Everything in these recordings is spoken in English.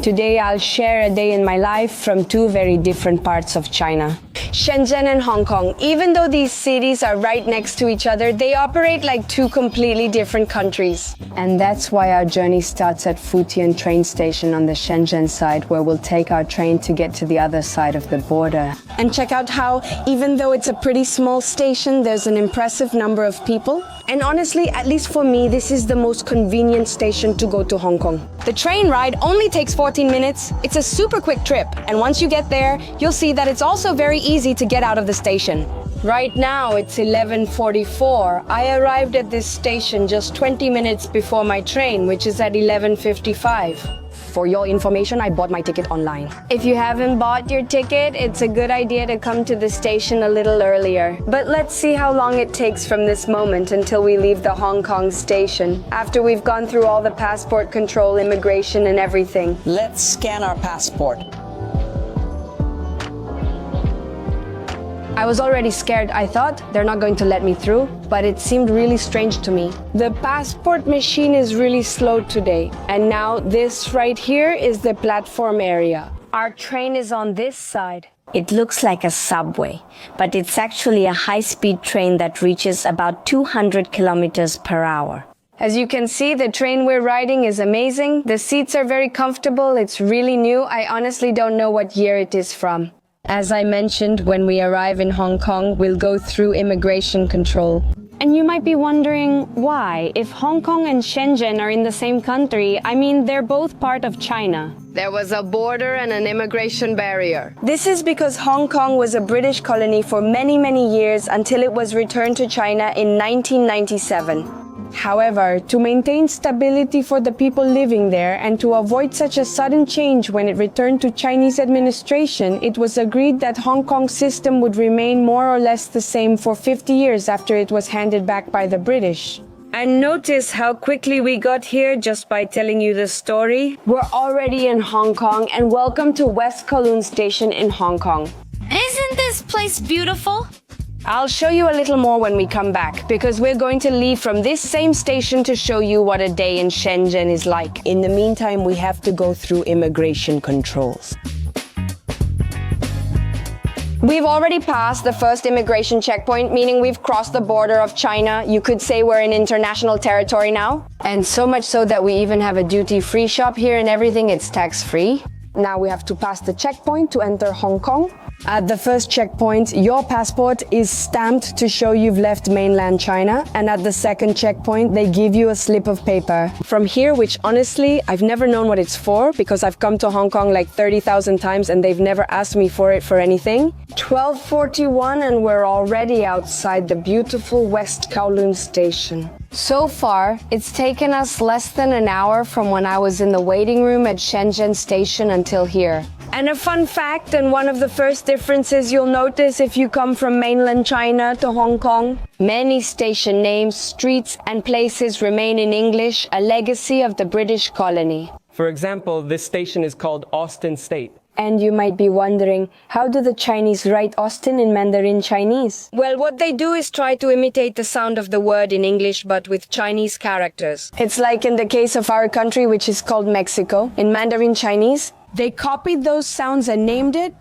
Today I'll share a day in my life from two very different parts of China. Shenzhen and Hong Kong. Even though these cities are right next to each other, they operate like two completely different countries. And that's why our journey starts at Futian train station on the Shenzhen side, where we'll take our train to get to the other side of the border. And check out how, even though it's a pretty small station, there's an impressive number of people. And honestly, at least for me, this is the most convenient station to go to Hong Kong. The train ride only takes 14 minutes. It's a super quick trip. And once you get there, you'll see that it's also very easy to get out of the station. Right now, it's 11:44. I arrived at this station just 20 minutes before my train, which is at 11:55. For your information, I bought my ticket online. If you haven't bought your ticket, it's a good idea to come to the station a little earlier. But let's see how long it takes from this moment until we leave the Hong Kong station, after we've gone through all the passport control, immigration, and everything. Let's scan our passport. I was already scared. I thought they're not going to let me through, but it seemed really strange to me. The passport machine is really slow today. And now this right here is the platform area. Our train is on this side. It looks like a subway, but it's actually a high-speed train that reaches about 200 kilometers per hour. As you can see, the train we're riding is amazing. The seats are very comfortable. It's really new. I honestly don't know what year it is from. As I mentioned, when we arrive in Hong Kong, we'll go through immigration control. And you might be wondering why. If Hong Kong and Shenzhen are in the same country, I mean, they're both part of China. There was a border and an immigration barrier. This is because Hong Kong was a British colony for many, many years until it was returned to China in 1997. However, to maintain stability for the people living there and to avoid such a sudden change when it returned to Chinese administration, it was agreed that Hong Kong's system would remain more or less the same for 50 years after it was handed back by the British. And notice how quickly we got here just by telling you the story. We're already in Hong Kong, and welcome to West Kowloon Station in Hong Kong. Isn't this place beautiful? I'll show you a little more when we come back, because we're going to leave from this same station to show you what a day in Shenzhen is like. In the meantime, we have to go through immigration controls. We've already passed the first immigration checkpoint, meaning we've crossed the border of China. You could say we're in international territory now. And so much so that we even have a duty-free shop here and everything. It's tax-free. Now we have to pass the checkpoint to enter Hong Kong. At the first checkpoint, your passport is stamped to show you've left mainland China, and at the second checkpoint, they give you a slip of paper. From here, which honestly, I've never known what it's for, because I've come to Hong Kong like 30,000 times and they've never asked me for it for anything. 12:41 and we're already outside the beautiful West Kowloon Station. So far, it's taken us less than an hour from when I was in the waiting room at Shenzhen Station until here. And a fun fact, and one of the first differences you'll notice if you come from mainland China to Hong Kong, many station names, streets, and places remain in English, a legacy of the British colony. For example, this station is called Austin State. And you might be wondering, how do the Chinese write Austin in Mandarin Chinese? Well, what they do is try to imitate the sound of the word in English, but with Chinese characters. It's like in the case of our country, which is called Mexico. In Mandarin Chinese, they copied those sounds and named it.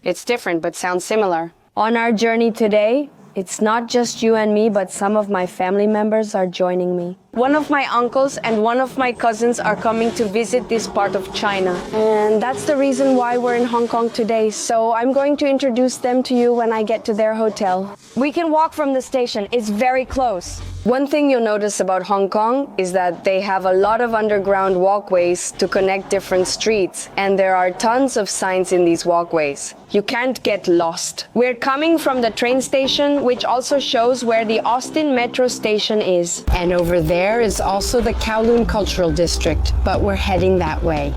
It's different, but sounds similar. On our journey today, it's not just you and me, but some of my family members are joining me. One of my uncles and one of my cousins are coming to visit this part of China. And that's the reason why we're in Hong Kong today. So I'm going to introduce them to you when I get to their hotel. We can walk from the station. It's very close. One thing you'll notice about Hong Kong is that they have a lot of underground walkways to connect different streets. And there are tons of signs in these walkways. You can't get lost. We're coming from the train station, which also shows where the Austin Metro station is. And over there is also the Kowloon Cultural District, but we're heading that way.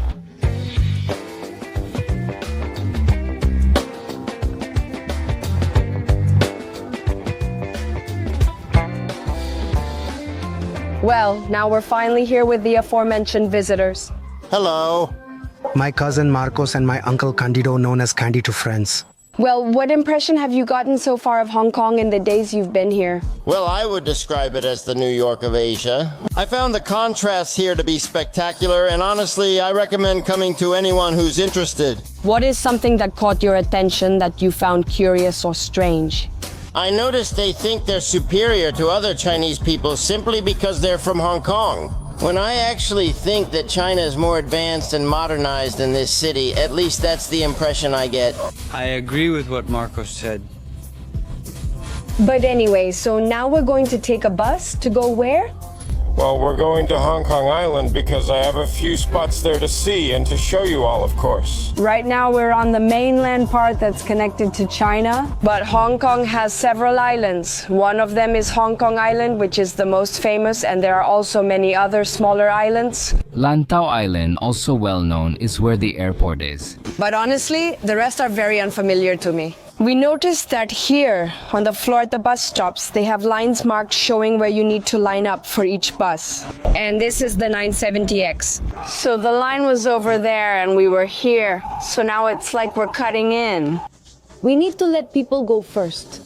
Well, now we're finally here with the aforementioned visitors. Hello. My cousin Marcos and my uncle Candido, known as Candy to friends. Well, what impression have you gotten so far of Hong Kong in the days you've been here? Well, I would describe it as the New York of Asia. I found the contrasts here to be spectacular, and honestly, I recommend coming to anyone who's interested. What is something that caught your attention that you found curious or strange? I noticed they think they're superior to other Chinese people simply because they're from Hong Kong. When I actually think that China is more advanced and modernized than this city, at least that's the impression I get. I agree with what Marcos said. But anyway, so now we're going to take a bus to go where? Well, we're going to Hong Kong Island because I have a few spots there to see and to show you all, of course. Right now we're on the mainland part that's connected to China, but Hong Kong has several islands. One of them is Hong Kong Island, which is the most famous, and there are also many other smaller islands. Lantau Island, also well known, is where the airport is. But honestly, the rest are very unfamiliar to me. We noticed that here, on the floor at the bus stops, they have lines marked showing where you need to line up for each bus. And this is the 970X. So the line was over there and we were here. So now it's like we're cutting in. We need to let people go first.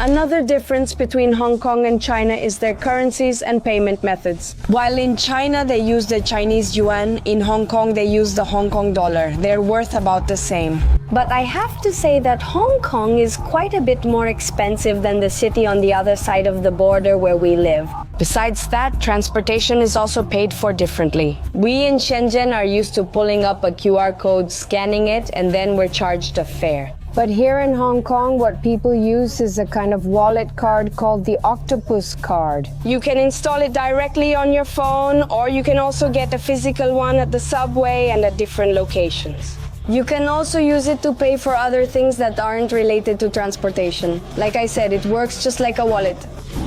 Another difference between Hong Kong and China is their currencies and payment methods. While in China they use the Chinese yuan, in Hong Kong they use the Hong Kong dollar. They're worth about the same. But I have to say that Hong Kong is quite a bit more expensive than the city on the other side of the border where we live. Besides that, transportation is also paid for differently. We in Shenzhen are used to pulling up a QR code, scanning it, and then we're charged a fare. But here in Hong Kong, what people use is a kind of wallet card called the Octopus card. You can install it directly on your phone, or you can also get a physical one at the subway and at different locations. You can also use it to pay for other things that aren't related to transportation. Like I said, it works just like a wallet.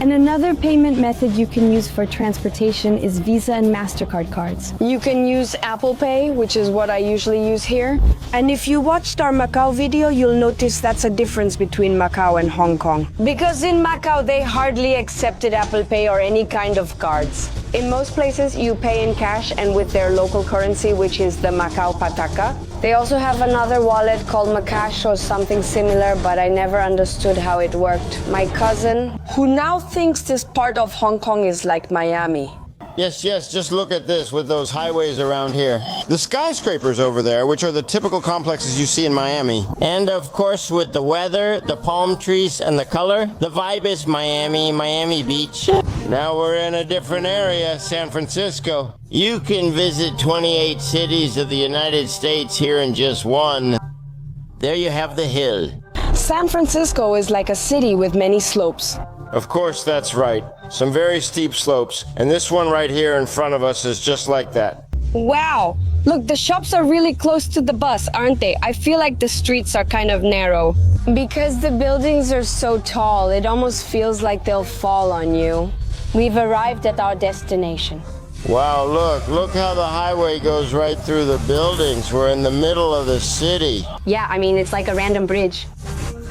And another payment method you can use for transportation is Visa and MasterCard cards. You can use Apple Pay, which is what I usually use here. And if you watched our Macau video, you'll notice that's a difference between Macau and Hong Kong. Because in Macau, they hardly accepted Apple Pay or any kind of cards. In most places, you pay in cash and with their local currency, which is the Macau Pataka. They also have another wallet called Macash or something similar, but I never understood how it worked. My cousin, who now thinks this part of Hong Kong is like Miami. Yes, just look at this with those highways around here. The skyscrapers over there, which are the typical complexes you see in Miami. And of course, with the weather, the palm trees, and the color, the vibe is Miami Beach. Now we're in a different area, San Francisco. You can visit 28 cities of the United States here in just one. There you have the hill. San Francisco is like a city with many slopes. Of course, that's right. Some very steep slopes, and this one right here in front of us is just like that. Wow! Look, the shops are really close to the bus, aren't they? I feel like the streets are kind of narrow. Because the buildings are so tall, it almost feels like they'll fall on you. We've arrived at our destination. Wow, look how the highway goes right through the buildings. We're in the middle of the city. Yeah, I mean, it's like a random bridge.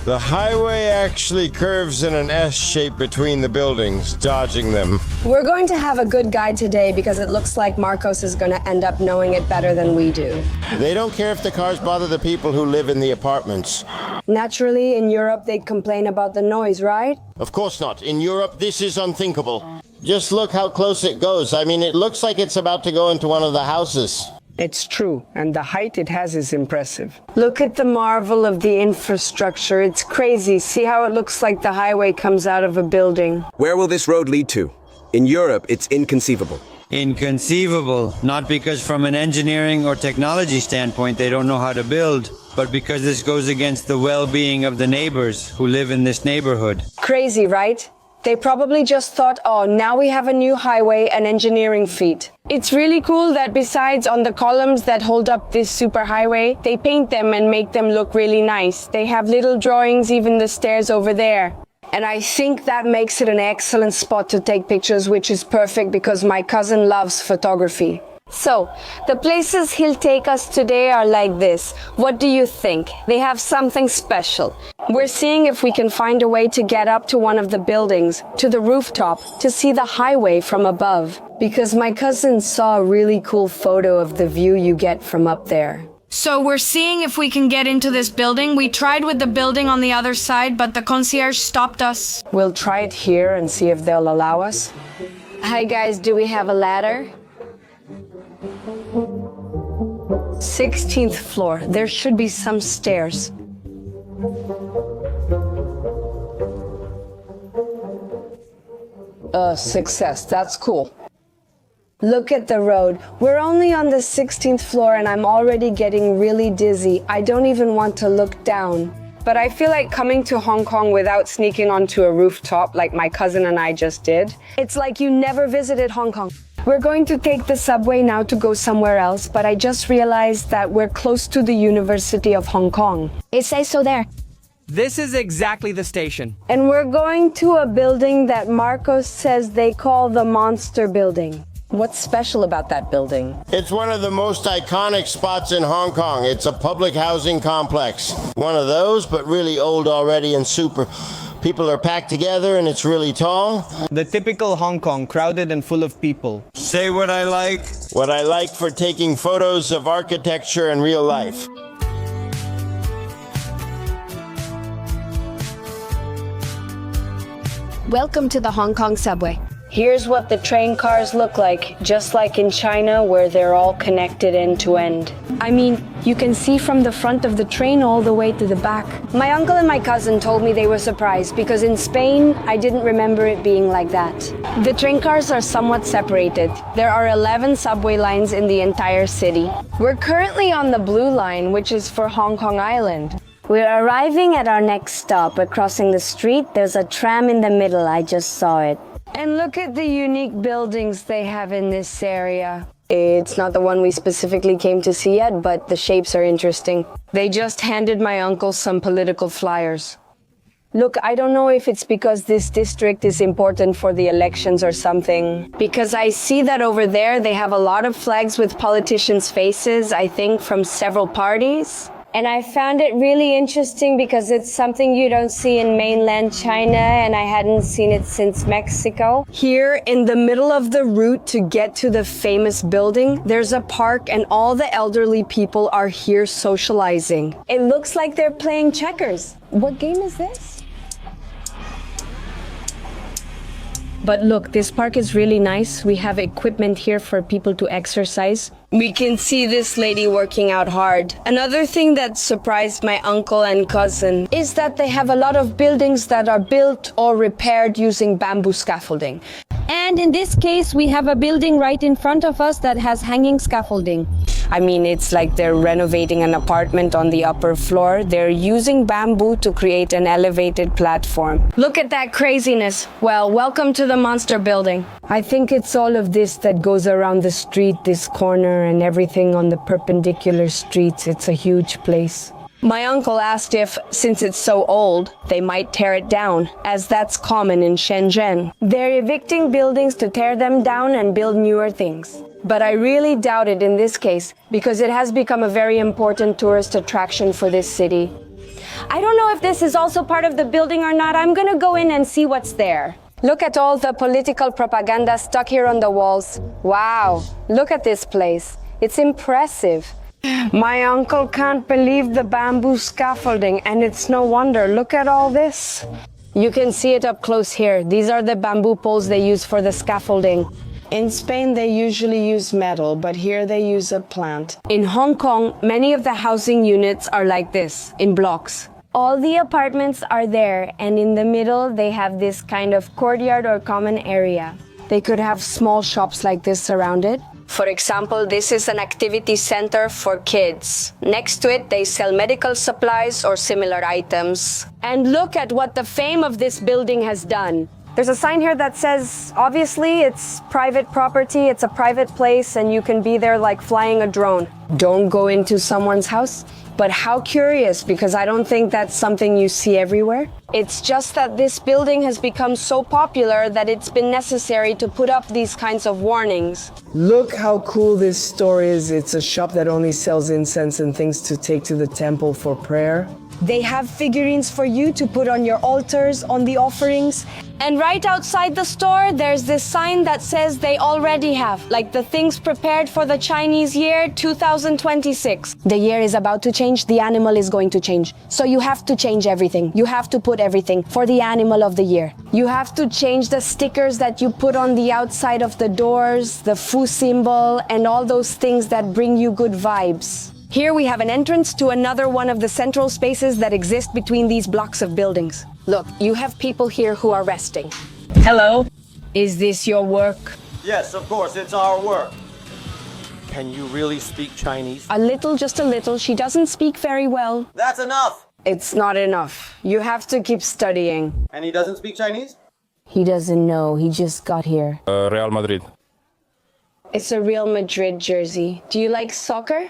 The highway actually curves in an S shape between the buildings, dodging them. We're going to have a good guide today because it looks like Marcos is going to end up knowing it better than we do. They don't care if the cars bother the people who live in the apartments. Naturally, in Europe, they'd complain about the noise, right? Of course not. In Europe, this is unthinkable. Just look how close it goes. I mean, it looks like it's about to go into one of the houses. It's true, and the height it has is impressive. Look at the marvel of the infrastructure. It's crazy. See how it looks like the highway comes out of a building. Where will this road lead to? In Europe, it's inconceivable. Inconceivable, not because from an engineering or technology standpoint they don't know how to build, but because this goes against the well-being of the neighbors who live in this neighborhood. Crazy, right? They probably just thought, oh, now we have a new highway and engineering feat. It's really cool that besides on the columns that hold up this superhighway, they paint them and make them look really nice. They have little drawings, even the stairs over there. And I think that makes it an excellent spot to take pictures, which is perfect because my cousin loves photography. So, the places he'll take us today are like this. What do you think? They have something special. We're seeing if we can find a way to get up to one of the buildings, to the rooftop, to see the highway from above. Because my cousin saw a really cool photo of the view you get from up there. So we're seeing if we can get into this building. We tried with the building on the other side, but the concierge stopped us. We'll try it here and see if they'll allow us. Hi guys, do we have a ladder? 16th floor. There should be some stairs. Success. That's cool. Look at the road. We're only on the 16th floor and I'm already getting really dizzy. I don't even want to look down. But I feel like coming to Hong Kong without sneaking onto a rooftop like my cousin and I just did. It's like you never visited Hong Kong. We're going to take the subway now to go somewhere else, but I just realized that we're close to the University of Hong Kong. It says so there. This is exactly the station. And we're going to a building that Marcos says they call the Monster Building. What's special about that building? It's one of the most iconic spots in Hong Kong. It's a public housing complex. One of those, but really old already and super. People are packed together and it's really tall. The typical Hong Kong, crowded and full of people. Say what I like. What I like for taking photos of architecture and real life. Welcome to the Hong Kong subway. Here's what the train cars look like, just like in China where they're all connected end to end. I mean, you can see from the front of the train all the way to the back. My uncle and my cousin told me they were surprised because in Spain, I didn't remember it being like that. The train cars are somewhat separated. There are 11 subway lines in the entire city. We're currently on the blue line, which is for Hong Kong Island. We're arriving at our next stop. We're crossing the street. There's a tram in the middle. I just saw it. And look at the unique buildings they have in this area. It's not the one we specifically came to see yet, but the shapes are interesting. They just handed my uncle some political flyers. Look, I don't know if it's because this district is important for the elections or something. Because I see that over there they have a lot of flags with politicians' faces, I think from several parties. And I found it really interesting because it's something you don't see in mainland China, and I hadn't seen it since Mexico. Here, in the middle of the route to get to the famous building, there's a park and all the elderly people are here socializing. It looks like they're playing checkers. What game is this? But look, this park is really nice. We have equipment here for people to exercise. We can see this lady working out hard. Another thing that surprised my uncle and cousin is that they have a lot of buildings that are built or repaired using bamboo scaffolding. And in this case, we have a building right in front of us that has hanging scaffolding. I mean, it's like they're renovating an apartment on the upper floor. They're using bamboo to create an elevated platform. Look at that craziness. Well, welcome to the Monster Building. I think it's all of this that goes around the street, this corner, and everything on the perpendicular streets. It's a huge place. My uncle asked if, since it's so old, they might tear it down, as that's common in Shenzhen. They're evicting buildings to tear them down and build newer things. But I really doubt it in this case, because it has become a very important tourist attraction for this city. I don't know if this is also part of the building or not. I'm gonna go in and see what's there. Look at all the political propaganda stuck here on the walls. Wow, look at this place. It's impressive. My uncle can't believe the bamboo scaffolding, and it's no wonder. Look at all this. You can see it up close here. These are the bamboo poles they use for the scaffolding. In Spain, they usually use metal, but here they use a plant. In Hong Kong, many of the housing units are like this, in blocks. All the apartments are there, and in the middle, they have this kind of courtyard or common area. They could have small shops like this around it. For example, this is an activity center for kids. Next to it, they sell medical supplies or similar items. And look at what the fame of this building has done. There's a sign here that says, obviously, it's private property, it's a private place, and you can be there like flying a drone. Don't go into someone's house. But how curious, because I don't think that's something you see everywhere. It's just that this building has become so popular that it's been necessary to put up these kinds of warnings. Look how cool this store is. It's a shop that only sells incense and things to take to the temple for prayer. They have figurines for you to put on your altars, on the offerings. And right outside the store, there's this sign that says they already have, like the things prepared for the Chinese year 2026. The year is about to change, the animal is going to change. So you have to change everything. You have to put everything for the animal of the year. You have to change the stickers that you put on the outside of the doors, the Fu symbol, and all those things that bring you good vibes. Here we have an entrance to another one of the central spaces that exist between these blocks of buildings. Look, you have people here who are resting. Hello? Is this your work? Yes, of course, it's our work. Can you really speak Chinese? A little, just a little. She doesn't speak very well. That's enough! It's not enough. You have to keep studying. And he doesn't speak Chinese? He doesn't know. He just got here. Real Madrid. It's a Real Madrid jersey. Do you like soccer?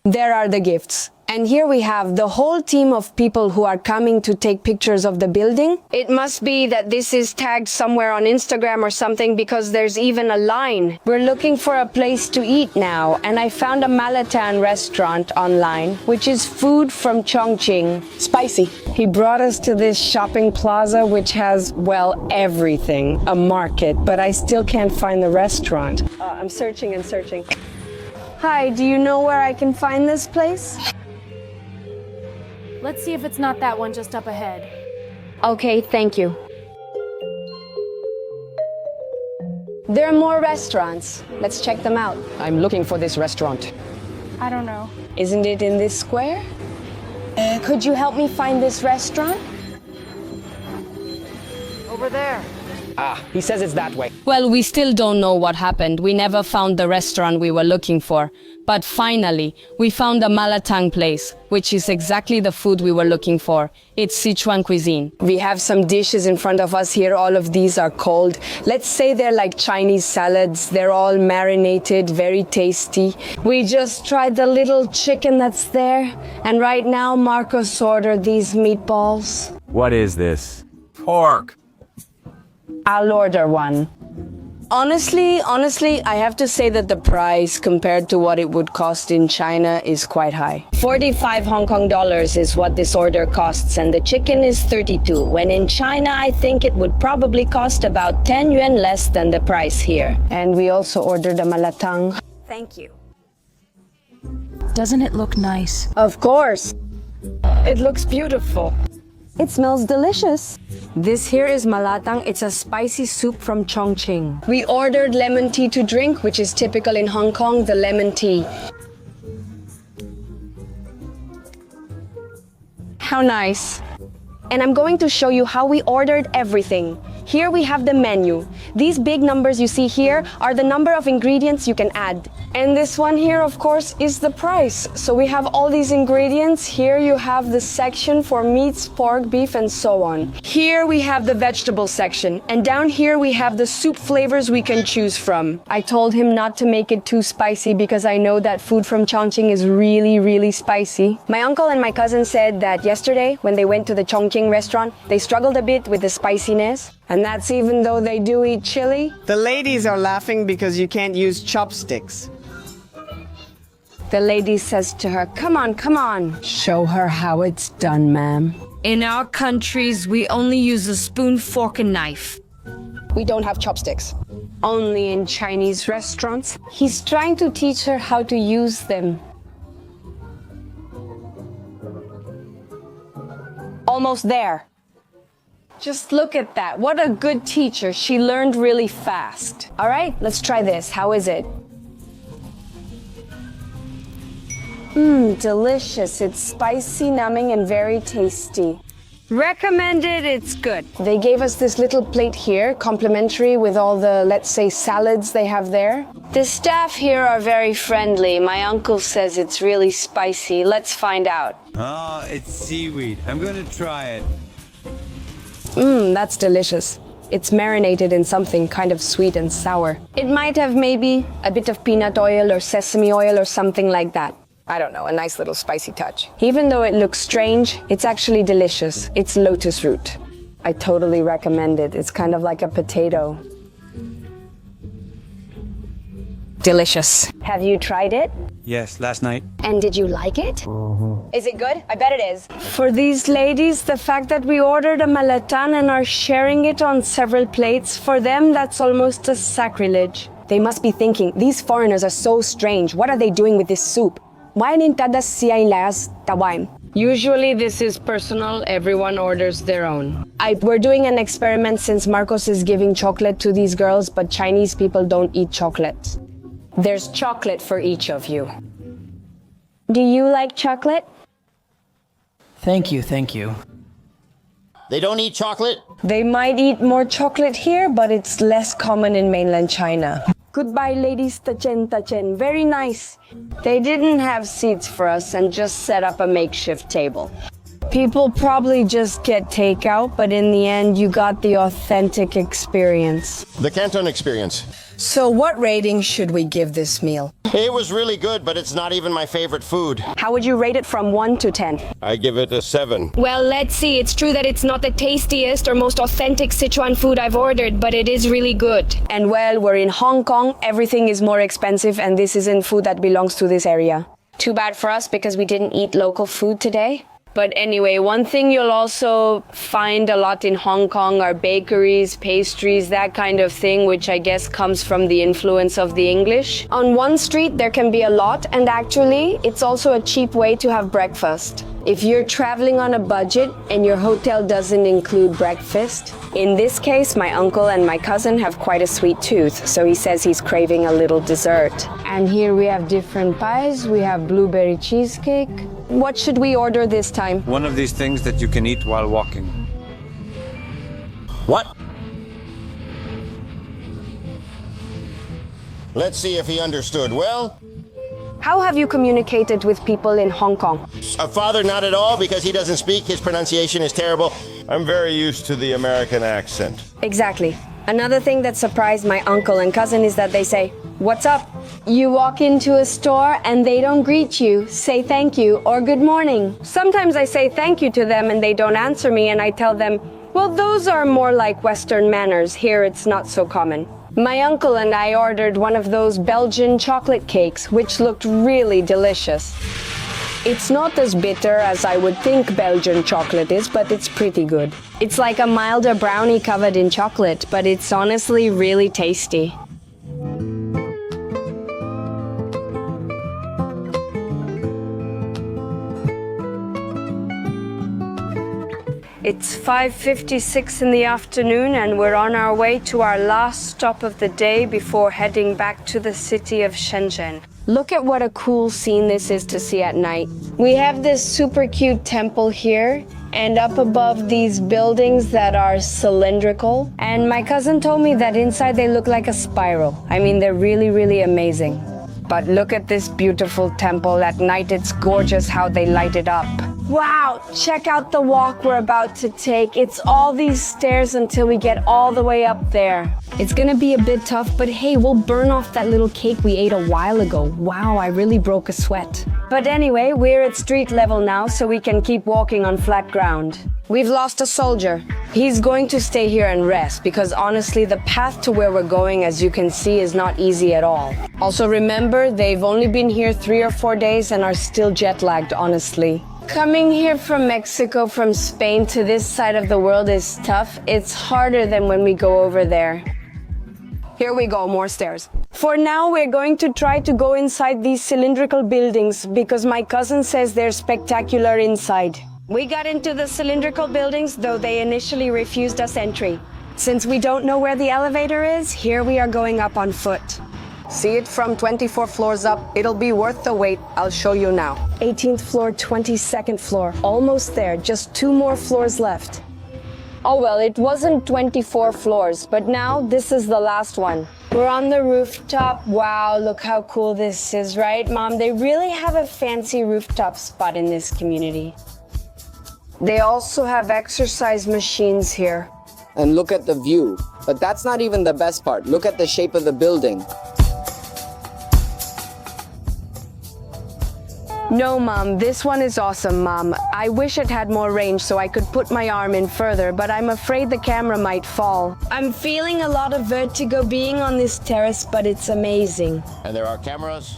There are the gifts. And here we have the whole team of people who are coming to take pictures of the building. It must be that this is tagged somewhere on Instagram or something because there's even a line. We're looking for a place to eat now, and I found a Malatan restaurant online, which is food from Chongqing. Spicy. He brought us to this shopping plaza which has, well, everything. A market, but I still can't find the restaurant. I'm searching and searching. Hi, do you know where I can find this place? Let's see if it's not that one just up ahead. Okay, thank you. There are more restaurants. Let's check them out. I'm looking for this restaurant. I don't know. Isn't it in this square? Could you help me find this restaurant? Over there. Ah, he says it's that way. Well, we still don't know what happened. We never found the restaurant we were looking for. But finally, we found a Malatang place, which is exactly the food we were looking for. It's Sichuan cuisine. We have some dishes in front of us here. All of these are cold. Let's say they're like Chinese salads. They're all marinated, very tasty. We just tried the little chicken that's there. And right now, Marcos ordered these meatballs. What is this? Pork. I'll order one. Honestly, I have to say that the price compared to what it would cost in China is quite high. 45 Hong Kong dollars is what this order costs, and the chicken is 32, when in China I think it would probably cost about 10 yuan less than the price here. And we also ordered a malatang. Thank you. Doesn't it look nice? Of course. It looks beautiful. It smells delicious. This here is malatang. It's a spicy soup from Chongqing. We ordered lemon tea to drink, which is typical in Hong Kong, the lemon tea. How nice. And I'm going to show you how we ordered everything. Here we have the menu. These big numbers you see here are the number of ingredients you can add. And this one here, of course, is the price. So we have all these ingredients. Here you have the section for meats, pork, beef, and so on. Here we have the vegetable section. And down here we have the soup flavors we can choose from. I told him not to make it too spicy because I know that food from Chongqing is really, really spicy. My uncle and my cousin said that yesterday, when they went to the Chongqing restaurant, they struggled a bit with the spiciness. And that's even though they do eat chili. The ladies are laughing because you can't use chopsticks. The lady says to her, come on. Show her how it's done, ma'am. In our countries, we only use a spoon, fork, and knife. We don't have chopsticks. Only in Chinese restaurants. He's trying to teach her how to use them. Almost there. Just look at that. What a good teacher. She learned really fast. All right, let's try this. How is it? Delicious. It's spicy, numbing, and very tasty. Recommended, it's good. They gave us this little plate here, complimentary with all the, let's say, salads they have there. The staff here are very friendly. My uncle says it's really spicy. Let's find out. Oh, it's seaweed. I'm gonna try it. That's delicious. It's marinated in something kind of sweet and sour. It might have maybe a bit of peanut oil or sesame oil or something like that. I don't know, a nice little spicy touch. Even though it looks strange, it's actually delicious. It's lotus root. I totally recommend it. It's kind of like a potato. Delicious. Have you tried it? Yes, last night. And did you like it? Is it good? I bet it is. For these ladies, the fact that we ordered a malatan and are sharing it on several plates, for them that's almost a sacrilege. They must be thinking, these foreigners are so strange. What are they doing with this soup? Why nintadas siya ilas tawaim? Usually this is personal, everyone orders their own. We're doing an experiment since Marcos is giving chocolate to these girls, but Chinese people don't eat chocolate. There's chocolate for each of you. Do you like chocolate? Thank you, thank you. They don't eat chocolate? They might eat more chocolate here, but it's less common in mainland China. Goodbye, ladies. Tachen. Very nice. They didn't have seats for us and just set up a makeshift table. People probably just get takeout, but in the end, you got the authentic experience. The Canton experience. So what rating should we give this meal? It was really good, but it's not even my favorite food. How would you rate it from 1 to 10? I give it a 7. Well, let's see. It's true that it's not the tastiest or most authentic Sichuan food I've ordered, but it is really good. And well, we're in Hong Kong. Everything is more expensive, and this isn't food that belongs to this area. Too bad for us because we didn't eat local food today. But anyway, one thing you'll also find a lot in Hong Kong are bakeries, pastries, that kind of thing, which I guess comes from the influence of the English. On one street, there can be a lot, and actually, it's also a cheap way to have breakfast. If you're traveling on a budget and your hotel doesn't include breakfast, in this case, my uncle and my cousin have quite a sweet tooth, so he says he's craving a little dessert. And here we have different pies. We have blueberry cheesecake. What should we order this time? One of these things that you can eat while walking. What? Let's see if he understood. Well, how have you communicated with people in Hong Kong? Father, not at all, because he doesn't speak. His pronunciation is terrible. I'm very used to the American accent. Exactly. Another thing that surprised my uncle and cousin is that they say, "What's up?" You walk into a store and they don't greet you, say thank you or good morning. Sometimes I say thank you to them and they don't answer me, and I tell them, well, those are more like Western manners. Here it's not so common. My uncle and I ordered one of those Belgian chocolate cakes, which looked really delicious. It's not as bitter as I would think Belgian chocolate is, but it's pretty good. It's like a milder brownie covered in chocolate, but it's honestly really tasty. It's 5:56 in the afternoon and we're on our way to our last stop of the day before heading back to the city of Shenzhen. Look at what a cool scene this is to see at night. We have this super cute temple here, and up above these buildings that are cylindrical. And my cousin told me that inside they look like a spiral. I mean, they're really, really amazing. But look at this beautiful temple. At night, it's gorgeous how they light it up. Wow, check out the walk we're about to take. It's all these stairs until we get all the way up there. It's gonna be a bit tough, but hey, we'll burn off that little cake we ate a while ago. Wow, I really broke a sweat. But anyway, we're at street level now, so we can keep walking on flat ground. We've lost a soldier. He's going to stay here and rest because honestly, the path to where we're going, as you can see, is not easy at all. Also remember, they've only been here 3 or 4 days and are still jet lagged, honestly. Coming here from Mexico, from Spain to this side of the world is tough. It's harder than when we go over there. Here we go, more stairs. For now, we're going to try to go inside these cylindrical buildings because my cousin says they're spectacular inside. We got into the cylindrical buildings, though they initially refused us entry. Since we don't know where the elevator is, here we are going up on foot. See it from 24 floors up. It'll be worth the wait. I'll show you now. 18th floor, 22nd floor. Almost there. Just 2 more floors left. Oh well, it wasn't 24 floors, but now this is the last one. We're on the rooftop. Wow, look how cool this is, right, Mom? They really have a fancy rooftop spot in this community. They also have exercise machines here. And look at the view. But that's not even the best part. Look at the shape of the building. No, Mom, this one is awesome, Mom. I wish it had more range so I could put my arm in further, but I'm afraid the camera might fall. I'm feeling a lot of vertigo being on this terrace, but it's amazing. And there are cameras.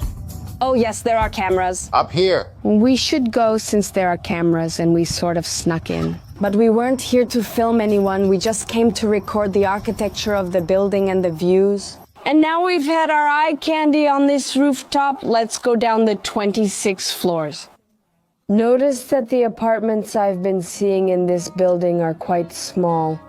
Oh yes, there are cameras. Up here. We should go since there are cameras and we sort of snuck in. But we weren't here to film anyone, we just came to record the architecture of the building and the views. And now we've had our eye candy on this rooftop, let's go down the 26 floors. Notice that the apartments I've been seeing in this building are quite small.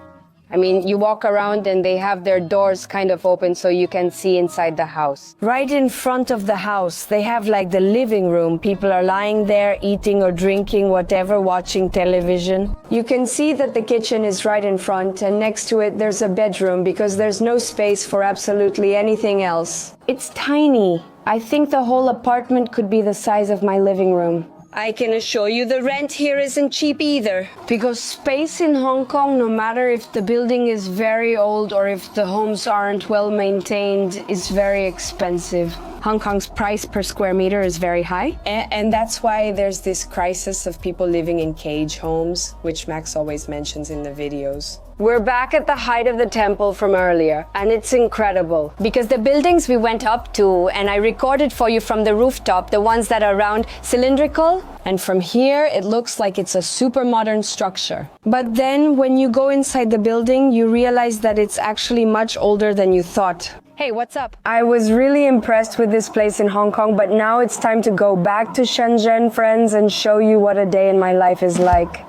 I mean, you walk around and they have their doors kind of open so you can see inside the house. Right in front of the house, they have like the living room. People are lying there, eating or drinking, whatever, watching television. You can see that the kitchen is right in front, and next to it there's a bedroom because there's no space for absolutely anything else. It's tiny. I think the whole apartment could be the size of my living room. I can assure you the rent here isn't cheap either. Because space in Hong Kong, no matter if the building is very old or if the homes aren't well maintained, is very expensive. Hong Kong's price per square meter is very high. And that's why there's this crisis of people living in cage homes, which Max always mentions in the videos. We're back at the height of the temple from earlier, and it's incredible. Because the buildings we went up to, and I recorded for you from the rooftop, the ones that are round, cylindrical, and from here it looks like it's a super modern structure. But then when you go inside the building, you realize that it's actually much older than you thought. Hey, what's up? I was really impressed with this place in Hong Kong, but now it's time to go back to Shenzhen, friends, and show you what a day in my life is like.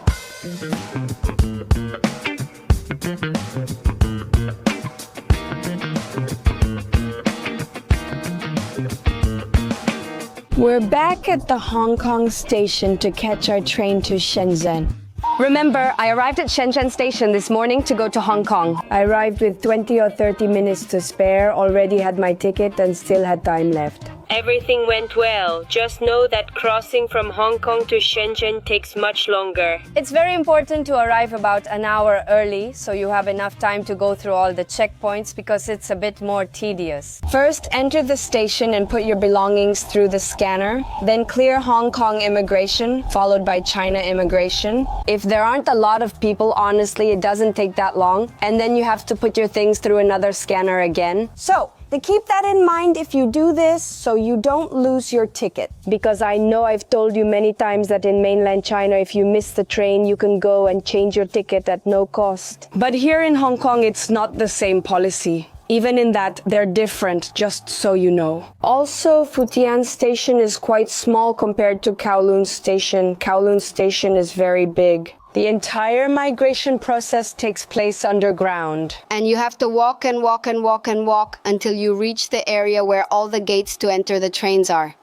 We're back at the Hong Kong station to catch our train to Shenzhen. Remember, I arrived at Shenzhen station this morning to go to Hong Kong. I arrived with 20 or 30 minutes to spare, already had my ticket and still had time left. Everything went well. Just know that crossing from Hong Kong to Shenzhen takes much longer. It's very important to arrive about an hour early so you have enough time to go through all the checkpoints because it's a bit more tedious. First, enter the station and put your belongings through the scanner. Then clear Hong Kong immigration, followed by China immigration. If there aren't a lot of people, honestly, it doesn't take that long. And then you have to put your things through another scanner again. So, to keep that in mind if you do this so you don't lose your ticket. Because I know I've told you many times that in mainland China, if you miss the train, you can go and change your ticket at no cost. But here in Hong Kong, it's not the same policy. Even in that, they're different, just so you know. Also, Futian Station is quite small compared to Kowloon Station. Kowloon Station is very big. The entire migration process takes place underground. And you have to walk and walk and walk and walk until you reach the area where all the gates to enter the trains are.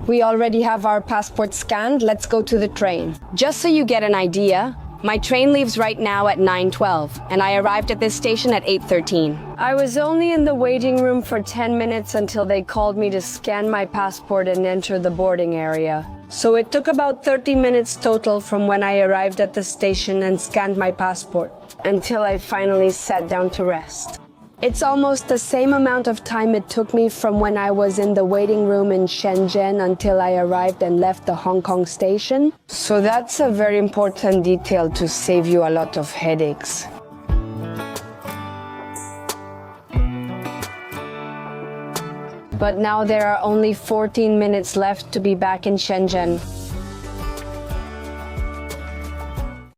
We already have our passport scanned. Let's go to the train. Just so you get an idea, my train leaves right now at 9:12, and I arrived at this station at 8:13. I was only in the waiting room for 10 minutes until they called me to scan my passport and enter the boarding area. So it took about 30 minutes total from when I arrived at the station and scanned my passport until I finally sat down to rest. It's almost the same amount of time it took me from when I was in the waiting room in Shenzhen until I arrived and left the Hong Kong station. So that's a very important detail to save you a lot of headaches. But now there are only 14 minutes left to be back in Shenzhen.